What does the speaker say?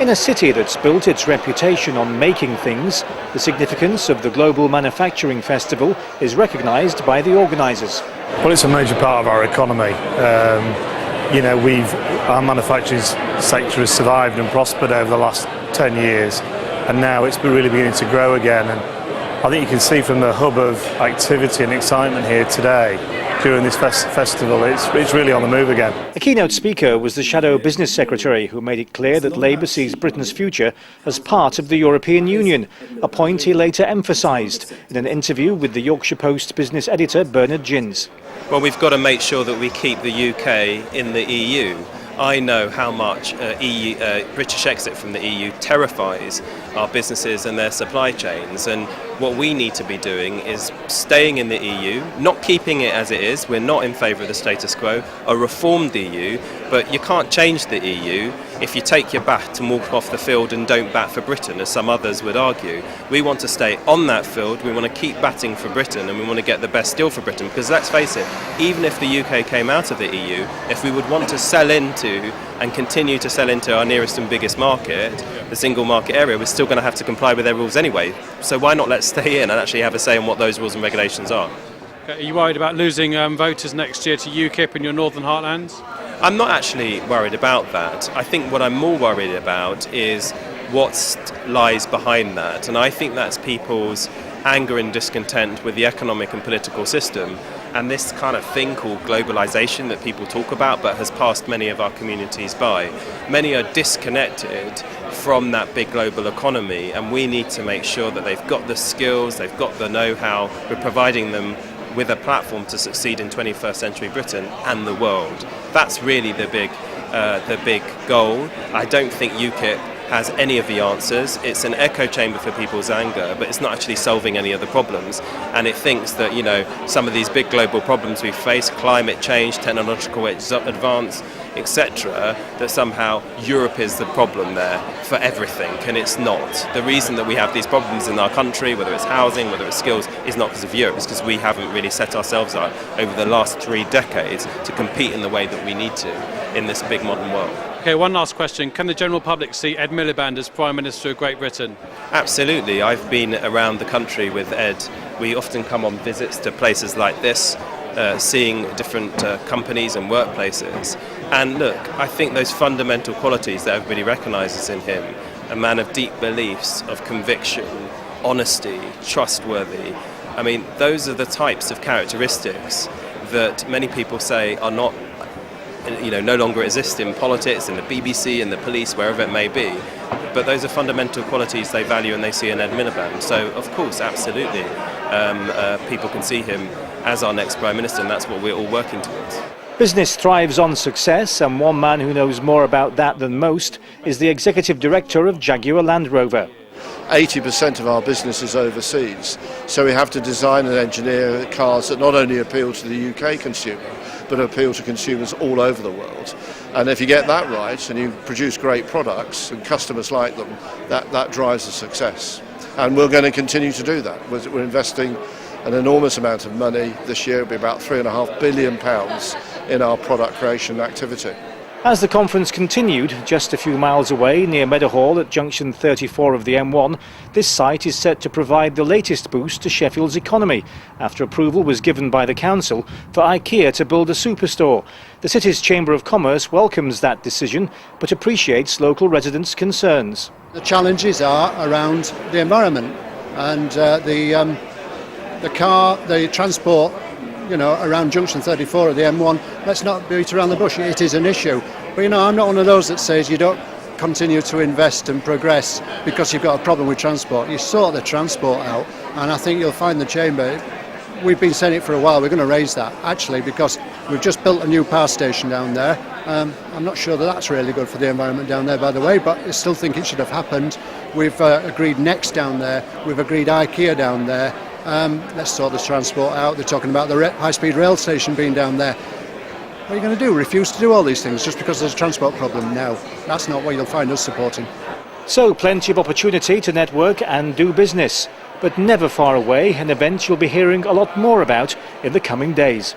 In a city that's built its reputation on making things, the significance of the Global Manufacturing Festival is recognised by the organisers. Well, it's a major part of our economy. Our manufacturing sector has survived and prospered over the last 10 years, and now it's really beginning to grow again. And I think you can see from the hub of activity and excitement here today during this festival, it's really on the move again. The keynote speaker was the Shadow Business Secretary, who made it clear that Labour sees Britain's future as part of the European Union, a point he later emphasised in an interview with the Yorkshire Post business editor Bernard Gins. Well, we've got to make sure that we keep the UK in the EU. I know how much British exit from the EU terrifies our businesses and their supply chains, and what we need to be doing is staying in the EU, not keeping it as it is. We're not in favour of the status quo, a reformed EU, but you can't change the EU if you take your bat and walk off the field and don't bat for Britain, as some others would argue. We want to stay on that field, we want to keep batting for Britain, and we want to get the best deal for Britain, because let's face it, even if the UK came out of the EU, if we would want to sell into and continue to sell into our nearest and biggest market, the single market area, we're still going to have to comply with their rules anyway. So why not let's stay in and actually have a say on what those rules and regulations are. Are you worried about losing voters next year to UKIP in your northern heartlands? I'm not actually worried about that. I think what I'm more worried about is what lies behind that. And I think that's people's anger and discontent with the economic and political system, and this kind of thing called globalisation that people talk about but has passed many of our communities by. Many are disconnected from that big global economy, and we need to make sure that they've got the skills, they've got the know-how, we're providing them with a platform to succeed in 21st century Britain and the world. That's really the big goal. I don't think UKIP has any of the answers. It's an echo chamber for people's anger, but it's not actually solving any of the problems. And it thinks that, some of these big global problems we face, climate change, technological advance, etc., that somehow Europe is the problem there for everything, and it's not. The reason that we have these problems in our country, whether it's housing, whether it's skills, is not because of Europe, it's because we haven't really set ourselves up over the last 3 decades to compete in the way that we need to in this big modern world. Okay, one last question. Can the general public see Ed Miliband as Prime Minister of Great Britain? Absolutely. I've been around the country with Ed. We often come on visits to places like this, seeing different companies and workplaces. And look, I think those fundamental qualities that everybody recognises in him, a man of deep beliefs, of conviction, honesty, trustworthy, those are the types of characteristics that many people say are not, no longer exist in politics, in the BBC, in the police, wherever it may be. But those are fundamental qualities they value and they see in Ed Miliband. So, of course, absolutely, people can see him as our next Prime Minister, and that's what we're all working towards. Business thrives on success, and one man who knows more about that than most is the Executive Director of Jaguar Land Rover. 80% of our business is overseas, so we have to design and engineer cars that not only appeal to the UK consumer, but appeal to consumers all over the world. And if you get that right and you produce great products and customers like them, that drives the success. And we're going to continue to do that. We're investing an enormous amount of money. This year it'll be about £3.5 billion in our product creation activity. As the conference continued, just a few miles away near Meadowhall at junction 34 of the M1, this site is set to provide the latest boost to Sheffield's economy, after approval was given by the council for IKEA to build a superstore. The city's Chamber of Commerce welcomes that decision, but appreciates local residents' concerns. The challenges are around the environment and the transport, around junction 34 of the M1. Let's not beat around the bush, it is an issue. But I'm not one of those that says you don't continue to invest and progress because you've got a problem with transport. You sort the transport out, and I think you'll find the Chamber, we've been saying it for a while, we're going to raise that actually, because we've just built a new power station down there. I'm not sure that's really good for the environment down there, by the way, but I still think it should have happened. We've agreed Next down there, we've agreed IKEA down there. Let's sort the transport out. They're talking about the high-speed rail station being down there. What are you going to do? Refuse to do all these things just because there's a transport problem? No, that's not what you'll find us supporting. So plenty of opportunity to network and do business, but never far away, an event you'll be hearing a lot more about in the coming days.